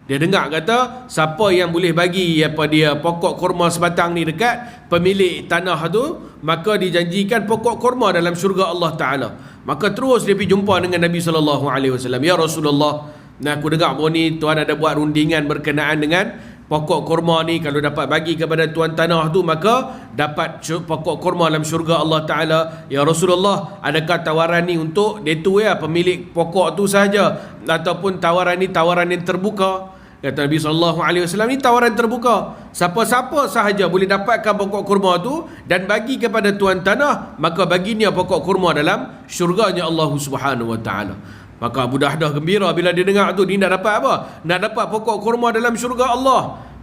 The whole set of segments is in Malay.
Dia dengar kata siapa yang boleh bagi pokok kurma sebatang ni dekat pemilik tanah tu, maka dijanjikan pokok kurma dalam syurga Allah Taala. Maka terus dia pergi jumpa dengan Nabi SAW. Ya Rasulullah, aku dengar bahawa ni tuan ada buat rundingan berkenaan dengan pokok kurma ni, kalau dapat bagi kepada tuan tanah tu maka dapat pokok kurma dalam syurga Allah Taala. Ya Rasulullah, adakah tawaran ni untuk dia tu pemilik pokok tu sahaja, ataupun tawaran ni tawaran yang terbuka? Kata Nabi SAW, ni tawaran terbuka. Siapa-siapa sahaja boleh dapatkan pokok kurma tu dan bagi kepada tuan tanah, maka baginya pokok kurma dalam syurganya Allah Subhanahu Wa Taala. Maka Abu Dahdah gembira bila dia dengar tu. Dia nak dapat apa? Nak dapat pokok kurma dalam syurga Allah.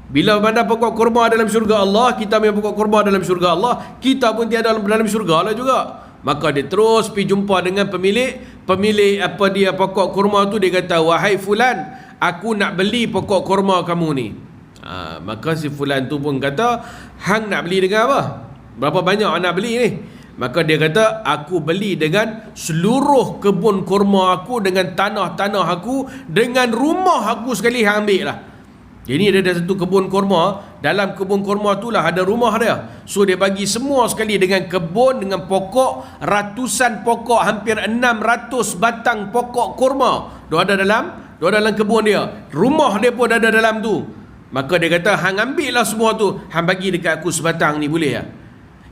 Bila mana pokok kurma dalam syurga Allah, kita punya pokok kurma dalam syurga Allah, kita pun tiada dalam syurga lah juga. Maka dia terus pergi jumpa dengan pemilik pokok kurma tu. Dia kata, wahai fulan, aku nak beli pokok kurma kamu ni. Maka si fulan tu pun kata, hang nak beli dengan apa? Berapa banyak nak beli ni? Maka dia kata, aku beli dengan seluruh kebun kurma aku, dengan tanah-tanah aku, dengan rumah aku sekali hang ambil lah. Jadi dia ada satu kebun kurma, dalam kebun kurma tu lah ada rumah dia. So dia bagi semua sekali, dengan kebun, dengan pokok, ratusan pokok, hampir 600 batang pokok kurma dia ada dalam kebun dia. Rumah dia pun ada dalam tu. Maka dia kata, hang ambil lah semua tu, hang bagi dekat aku sebatang ni, boleh tak?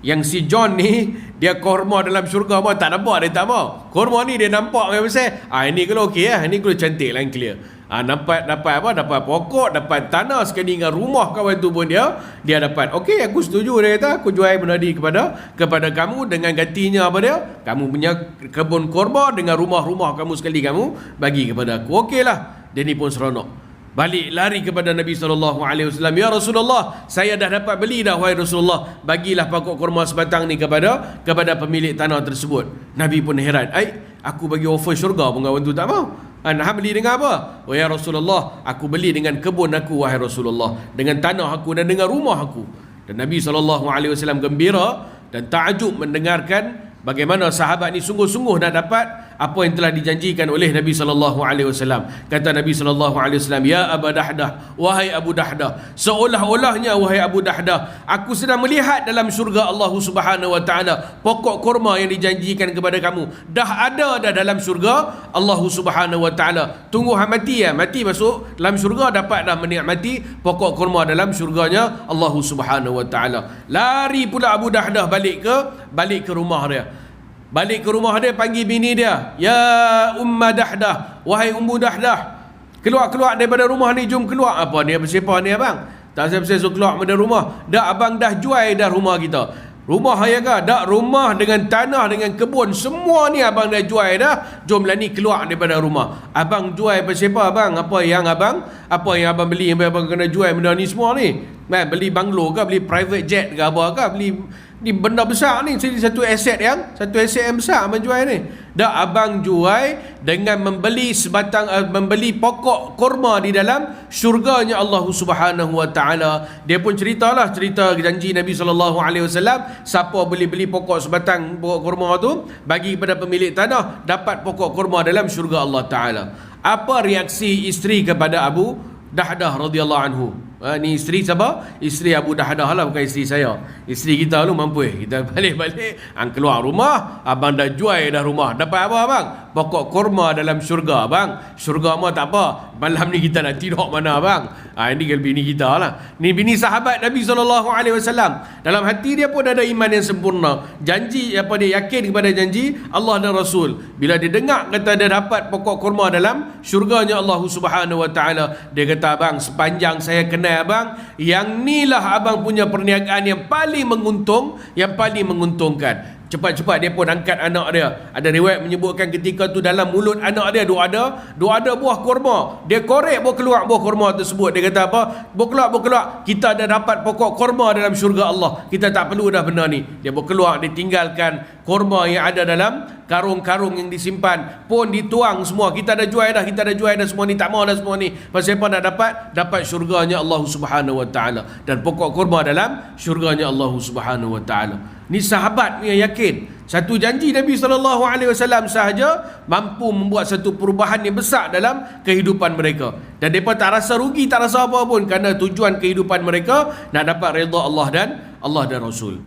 Yang si John ni, dia kurma dalam syurga pun tak nampak, dia tak mau. Kurma ni dia nampak dengan besar. Ini kalau okey lah, ini kalau cantik lah, clear. Dapat apa? Dapat pokok, dapat tanah sekali dengan rumah kawan tu pun dia dapat. Okey, aku setuju. Dia kata, aku jual benda ni kepada kamu dengan gantinya apa dia? Kamu punya kebun kurma dengan rumah-rumah kamu sekali kamu bagi kepada aku. Okeylah. Dia ni pun seronok. Balik lari kepada Nabi SAW. Ya Rasulullah, saya dah dapat beli dah, wahai Rasulullah. Bagilah pokok kurma sebatang ni kepada pemilik tanah tersebut. Nabi pun heran. Aku bagi offer syurga pun kawan tu tak mau. Nak beli dengan apa? Oh ya Rasulullah, aku beli dengan kebun aku, wahai Rasulullah, dengan tanah aku dan dengan rumah aku. Dan Nabi SAW gembira dan takjub mendengarkan bagaimana sahabat ni sungguh-sungguh nak dapat apa yang telah dijanjikan oleh Nabi SAW. Kata Nabi SAW, ya Abu Dahdah, wahai Abu Dahdah, seolah-olahnya wahai Abu Dahdah, aku sedang melihat dalam syurga Allah Subhanahu Wa Taala pokok kurma yang dijanjikan kepada kamu dah ada dalam syurga Allah Subhanahu Wa Taala. Tunggu mati masuk dalam syurga, dapat dah menikmati pokok kurma dalam syurganya Allah Subhanahu Wa Taala. Lari pula Abu Dahdah balik ke rumah dia. Balik ke rumah dia, panggil bini dia. Ya Umma Dahdah, wahai Ummu Dahdah, keluar daripada rumah ni, jom keluar. Apa ni, siapa ni abang? Tak siap-siap so keluar daripada rumah. Dah abang dah jual dah rumah kita. Rumah ya ke? Dak, rumah dengan tanah dengan kebun, semua ni abang dah jual dah. Jomlah ni keluar daripada rumah. Abang jual apa siapa abang? Apa yang abang beli, yang abang kena jual benda ni semua ni? Beli banglo ke, beli private jet ke apa ke, beli ni benda besar ni, satu aset yang besar abang jual ni. Dak, abang jual dengan membeli membeli pokok kurma di dalam syurganya Allah Subhanahu Wa Taala. Dia pun cerita janji Nabi SAW, siapa boleh beli pokok sebatang pokok kurma tu, bagi kepada pemilik tanah, dapat pokok kurma dalam syurga Allah Taala. Apa reaksi isteri kepada Abu Dahdah radhiyallahu anhu? Ni isteri siapa? Isteri Abu Dahdah lah, bukan isteri saya. Isteri kita lu mampu kita balik keluar rumah, abang dah jual dah rumah. Dapat apa abang? Pokok kurma dalam syurga abang. Syurga mah tak apa, malam ni kita nak tidur mana abang? Ini kan bini kita lah. Ni bini sahabat Nabi SAW. Dalam hati dia pun ada iman yang sempurna. Janji dia yakin kepada janji Allah dan Rasul. Bila dia dengar kata dia dapat pokok kurma dalam syurganya Allah Subhanahu Wa Taala, dia kata, abang, sepanjang saya kenal abang, yang ni lah abang punya perniagaan yang paling menguntungkan. Cepat-cepat dia pun angkat anak dia. Ada riwayat menyebutkan ketika tu dalam mulut anak dia dua ada buah kurma. Dia korek keluar buah kurma tersebut. Dia kata apa? Keluar. Kita dah dapat pokok kurma dalam syurga Allah. Kita tak perlu dah benda ni. Dia keluar, dia tinggalkan kurma yang ada dalam karung-karung yang disimpan pun dituang semua. Kita dah jual dah semua ni, tak mau dah semua ni. Pasal apa nak dapat syurganya Allah Subhanahu Wa Taala dan pokok kurma dalam syurganya Allah Subhanahu Wa Taala. Ni sahabat yang yakin. Satu janji Nabi SAW sahaja mampu membuat satu perubahan yang besar dalam kehidupan mereka. Dan mereka tak rasa rugi, tak rasa apa pun, kerana tujuan kehidupan mereka nak dapat redha Allah dan Rasul.